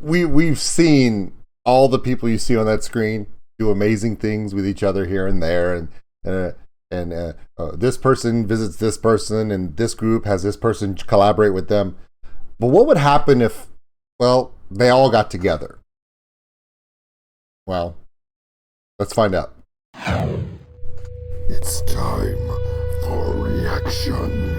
we've seen all the people you see on that screen do amazing things with each other here and there, and this person visits this person, and this group has this person collaborate with them. But what would happen if, well, they all got together? Well, let's find out. It's time for reaction.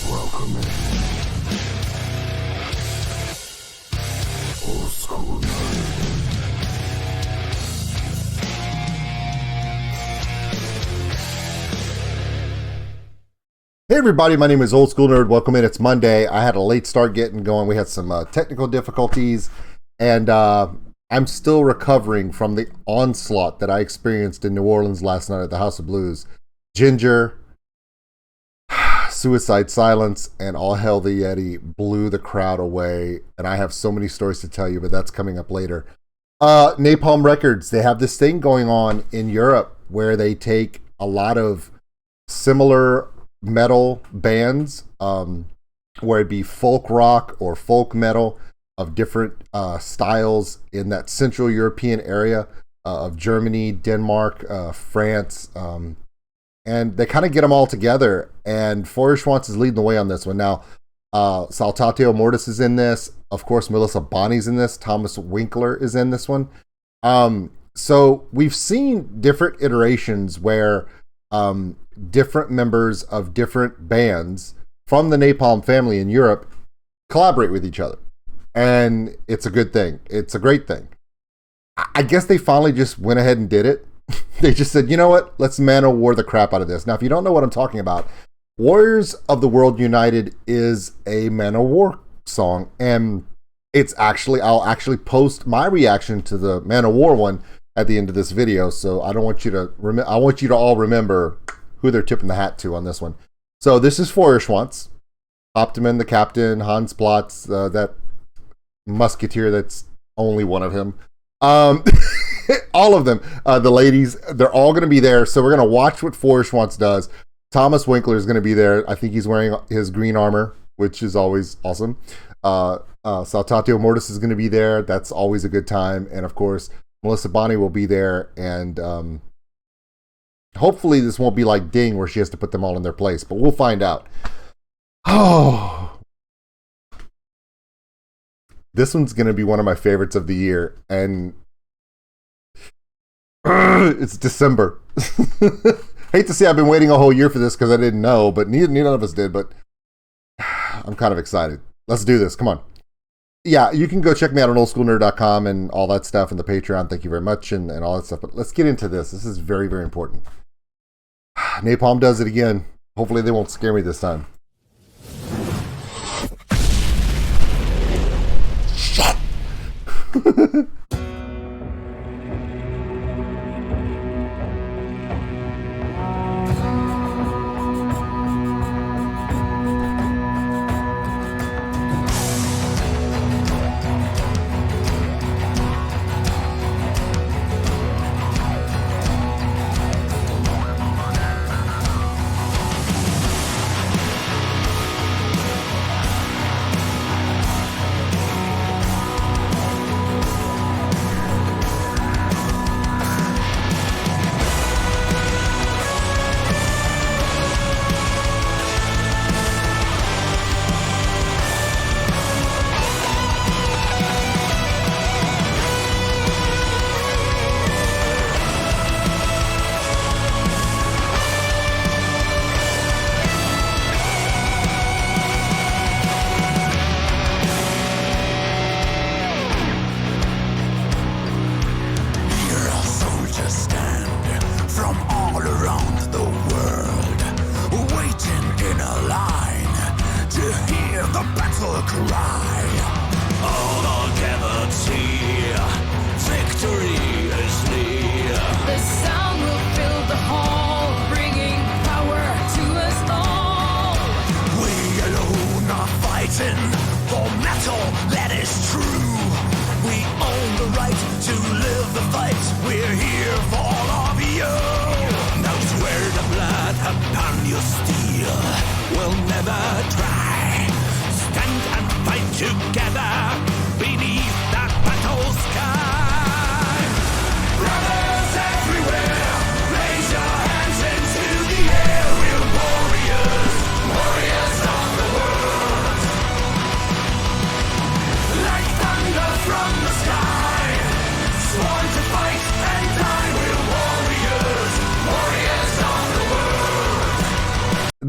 Welcome in. Old School Nerd. Hey everybody, my name is Old School Nerd. Welcome in. It's Monday. I had a late start getting going. We had some technical difficulties, and I'm still recovering from the onslaught that I experienced in New Orleans last night at the House of Blues. Ginger, Suicide Silence, and All Hail the Yeti blew the crowd away, and I have so many stories to tell you, but that's coming up later. Napalm Records, they have this thing going on in Europe where they take a lot of similar metal bands, where it be folk rock or folk metal of different styles in that Central European area of Germany, Denmark, France, and they kind of get them all together. And FEUERSCHWANZ is leading the way on this one. Now, Saltatio, Mortis is in this. Of course, Bonny's in this. Thomas Winkler is in this one. So we've seen different iterations where different members of different bands from the Napalm family in Europe collaborate with each other. And it's a good thing. It's a great thing. I guess they finally just went ahead and did it. They just said, you know what? Let's Man-O-War the crap out of this. Now, if you don't know what I'm talking about, Warriors of the World United is a Man-O-War song. And it's actually, I'll actually post my reaction to the Man-O-War one at the end of this video. So I don't want you to I want you to all remember who they're tipping the hat to on this one. So this is FEUERSCHWANZ, Optiman, the captain, Hans Plotz, that musketeer that's only one of him. All of them, the ladies, they're all going to be there. So we're going to watch what FEUERSCHWANZ does. Thomas Winkler is going to be there. I think he's wearing his green armor, which is always awesome. Saltatio Mortis is going to be there. That's always a good time. And of course, Bonny will be there, and hopefully this won't be like Ding where she has to put them all in their place, but we'll find out. Oh, this one's going to be one of my favorites of the year, and it's December. Hate to say I've been waiting a whole year for this because I didn't know, but neither of us did, but I'm kind of excited. Let's do this. Come on. Yeah, you can go check me out on oldschoolnerd.com and all that stuff, and the Patreon. Thank you very much, and all that stuff. But let's get into this. This is very, very important. Napalm does it again. Hopefully they won't scare me this time. Shit!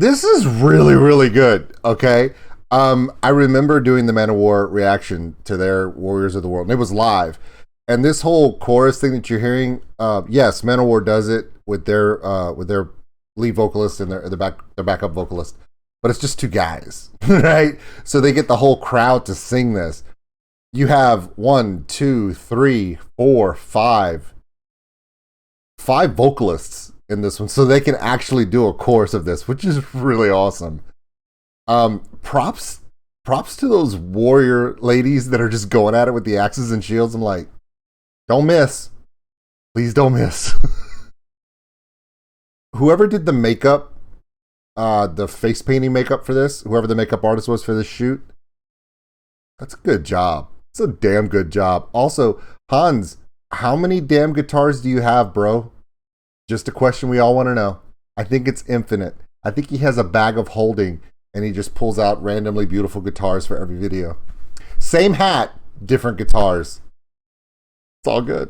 this is really, really good. Okay. I remember doing the Man of War reaction to their Warriors of the World, and it was live. And this whole chorus thing that you're hearing, yes, Man of War does it with their lead vocalist and their backup vocalist, but it's just two guys, right? So they get the whole crowd to sing this. You have 1, 2, 3, 4, 5 vocalists in this one, so they can actually do a chorus of this, which is really awesome. Props to those warrior ladies that are just going at it with the axes and shields. I'm like, don't miss. Please don't miss. Whoever did the makeup, the face painting makeup for this, whoever the makeup artist was for this shoot, that's a good job. It's a damn good job. Also, Hans, how many damn guitars do you have, bro? Just a question we all want to know. I think it's infinite. I think he has a bag of holding, and he just pulls out randomly beautiful guitars for every video. Same hat, different guitars. It's all good.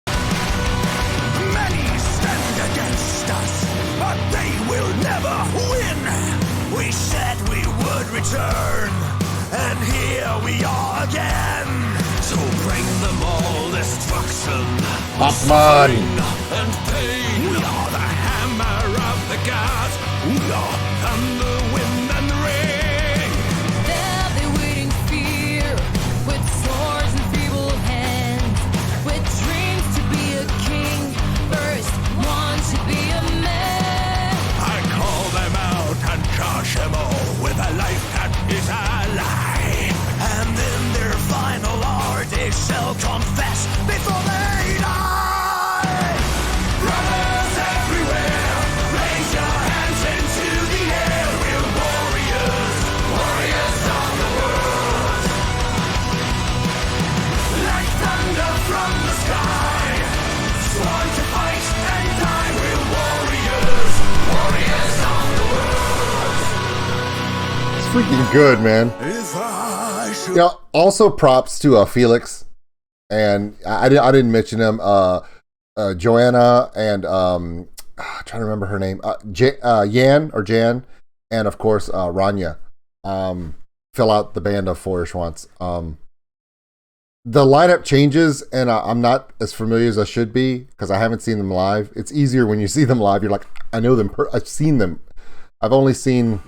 Many stand against us, but they will never win. We said we would return, and here we are again. So bring them all destruction, suffering and pain. We are the hammer of the gods. We are thunder, wind, and rain. There they waiting fear, with swords and feeble hands, with dreams to be a king, first one to be a man. I call them out and charge them all with a life that is a lie. And in their final hour they shall confess before they die. Brothers everywhere, raise your hands into the air. We're warriors, warriors of the world. Like thunder from the sky, sworn to fight and die. We're warriors, warriors of the world. It's freaking good, man. If I should Yeah. Also, props to Felix, and I didn't mention him. Joanna and I'm trying to remember her name. Jan, and of course Rania. Fill out the band of FEUERSCHWANZ. The lineup changes, and I'm not as familiar as I should be because I haven't seen them live. It's easier when you see them live. You're like, I know them. I've seen them. I've only seen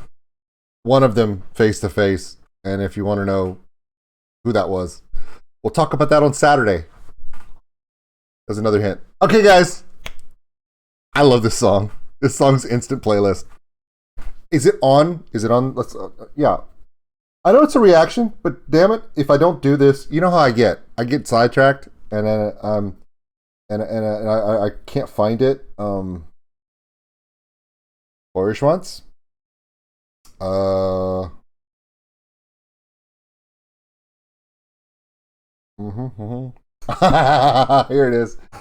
one of them face to face, and if you want to know who that was, we'll talk about that on Saturday. There's another hint. Okay, guys. I love this song. This song's instant playlist. Is it on? Let's. Yeah. I know it's a reaction, but damn it, if I don't do this, you know how I get. I get sidetracked, and I can't find it. FEUERSCHWANZ.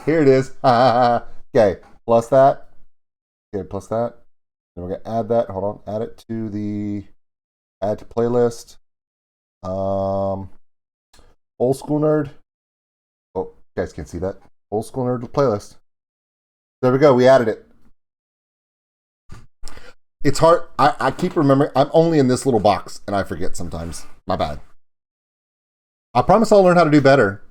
Here it is. Okay, plus that. Okay, plus that. Then we're gonna add that. Hold on, add it to the add to playlist. OldSkuleNerd. Oh, you guys can't see that. OldSkuleNerd playlist. There we go. We added it. It's hard. I keep remembering. I'm only in this little box, and I forget sometimes. My bad. I promise I'll learn how to do better.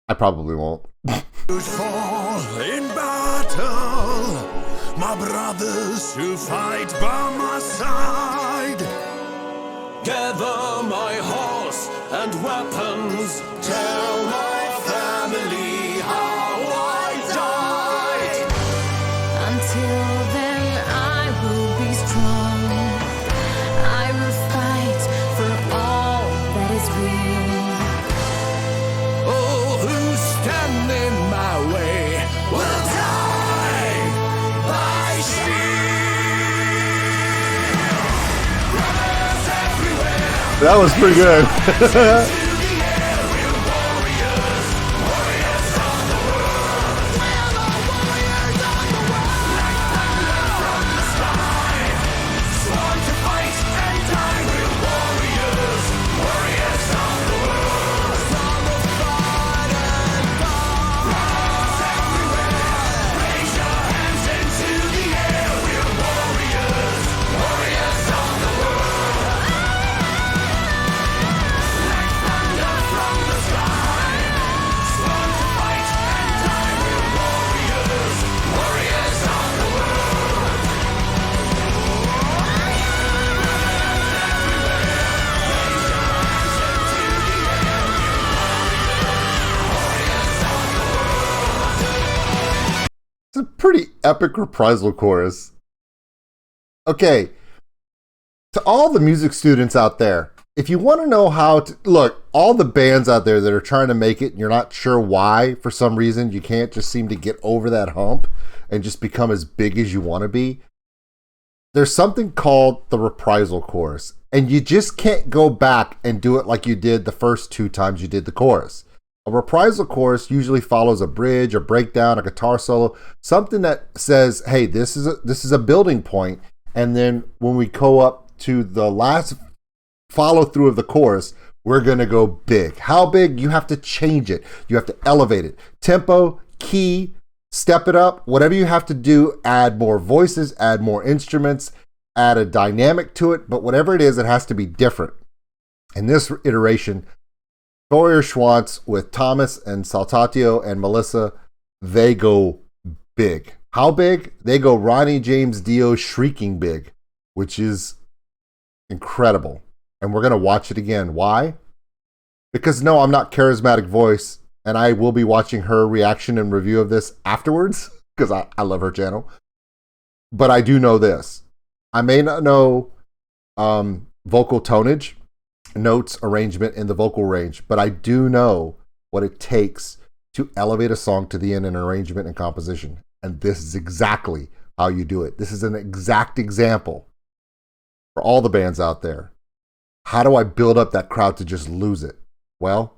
I probably won't. fall in battle, my brothers who fight by my side. Gather my horse and weapons, tell my family how I died. Until then I will be strong. I will fight for all that is real. Oh, who stand in my way will die by steel. Brothers everywhere. That was pretty good. a pretty epic reprisal chorus. Okay, to all the music students out there, if you want to know how to look, all the bands out there that are trying to make it and you're not sure why, for some reason, you can't just seem to get over that hump and just become as big as you want to be. There's something called the reprisal chorus, and you just can't go back and do it like you did the first 2 times you did the chorus. A reprisal chorus usually follows a bridge, a breakdown, a guitar solo, something that says, hey, this is a building point, and then when we go up to the last follow through of the chorus, we're going to go big. How big? You have to change it. You have to elevate it. Tempo, key, step it up, whatever you have to do, add more voices, add more instruments, add a dynamic to it, but whatever it is, it has to be different. In this iteration, FEUERSCHWANZ with Thomas and Saltatio and Melissa, they go big. How big? They go Ronnie James Dio shrieking big, which is incredible. And we're going to watch it again. Why? Because no, I'm not charismatic voice, and I will be watching her reaction and review of this afterwards, because I love her channel. But I do know this. I may not know vocal tonnage, notes, arrangement in the vocal range, but I do know what it takes to elevate a song to the end in arrangement and composition. And this is exactly how you do it. This is an exact example for all the bands out there. How do I build up that crowd to just lose it? Well,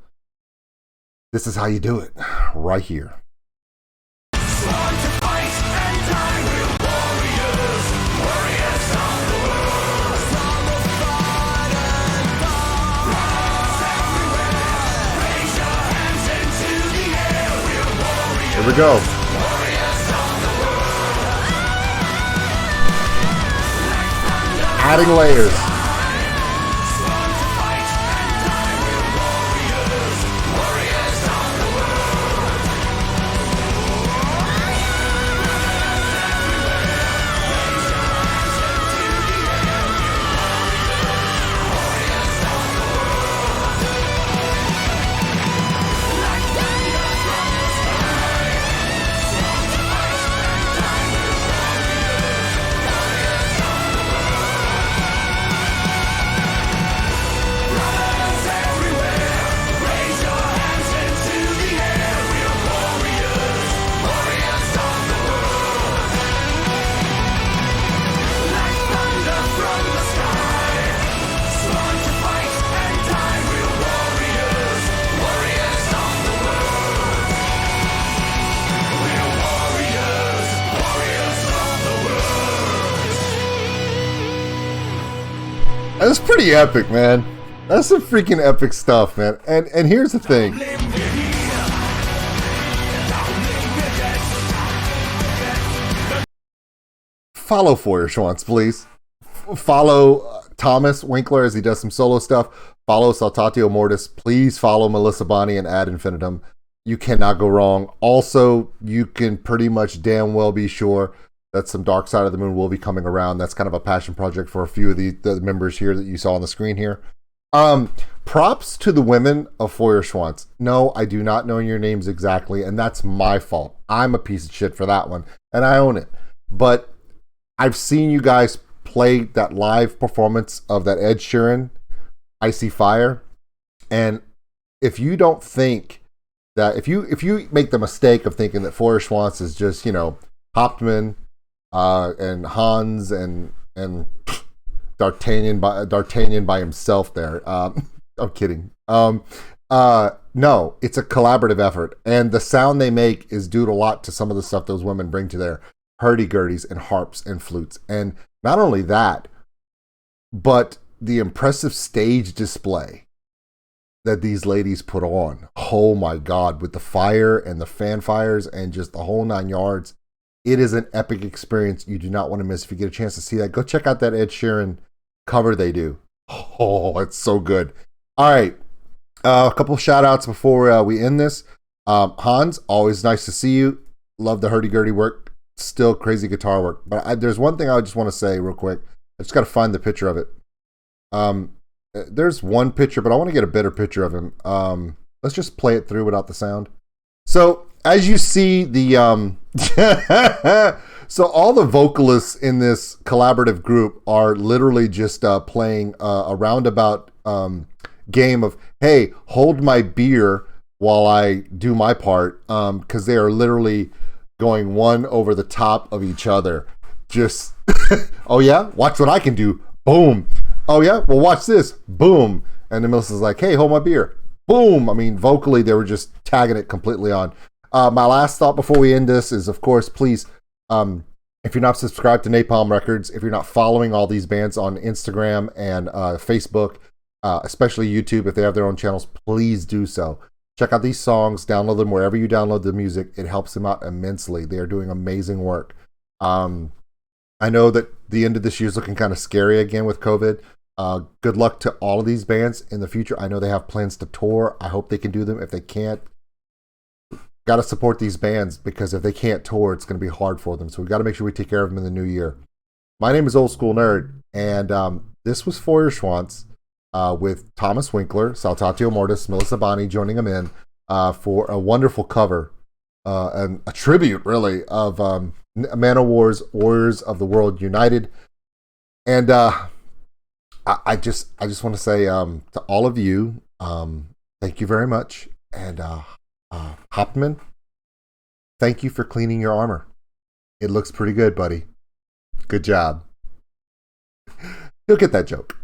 this is how you do it, right here. Here we go. Adding layers. That's pretty epic, man. That's some freaking epic stuff, man. And here's the thing. Follow FEUERSCHWANZ, please. Follow Thomas Winkler as he does some solo stuff. Follow Saltatio Mortis. Please follow Melissa, Bonny, and Ad Infinitum. You cannot go wrong. Also, you can pretty much damn well be sure that some Dark Side of the Moon will be coming around. That's kind of a passion project for a few of the members here that you saw on the screen here. Props to the women of FEUERSCHWANZ. No, I do not know your names exactly, and that's my fault. I'm a piece of shit for that one, and I own it. But I've seen you guys play that live performance of that Ed Sheeran, Icy Fire, and if you don't think that, if you make the mistake of thinking that FEUERSCHWANZ is just, you know, Hauptmann, and Hans and D'Artagnan by himself there. I'm kidding. No, it's a collaborative effort, and the sound they make is due a lot to some of the stuff those women bring to their hurdy-gurdies and harps and flutes. And not only that, but the impressive stage display that these ladies put on. Oh my God, with the fire and the fanfires and just the whole 9 yards. It is an epic experience you do not want to miss. If you get a chance to see that, go check out that Ed Sheeran cover they do. Oh, it's so good. All right. A couple shout outs before we end this. Hans, always nice to see you. Love the hurdy-gurdy work. Still crazy guitar work. But there's one thing I just want to say real quick. I just got to find the picture of it. There's one picture, but I want to get a better picture of him. Let's just play it through without the sound. So as you see the so all the vocalists in this collaborative group are literally just playing a roundabout game of, hey, hold my beer while I do my part, because they are literally going one over the top of each other. Just, oh yeah, watch what I can do. Boom. Oh yeah, well watch this. Boom. And then Melissa's like, hey, hold my beer. Boom. I mean, vocally, they were just tagging it completely on. My last thought before we end this is, of course, please, if you're not subscribed to Napalm Records, if you're not following all these bands on Instagram and Facebook, especially YouTube, if they have their own channels, please do so. Check out these songs, download them wherever you download the music. It helps them out immensely. They are doing amazing work. I know that the end of this year is looking kind of scary again with COVID. Good luck to all of these bands in the future. I know they have plans to tour. I hope they can do them. If they can't, got to support these bands, because if they can't tour, it's going to be hard for them. So we got to make sure we take care of them in the new year. My name is OldSkuleNerd, and this was FEUERSCHWANZ with Thomas Winkler, Saltatio, Mortis, Melissa, Bonny joining them in for a wonderful cover and a tribute, really, of Manowar's Warriors of the World United. And I just want to say to all of you, thank you very much. And Hopman, thank you for cleaning your armor. It looks pretty good, buddy. Good job. You'll get that joke.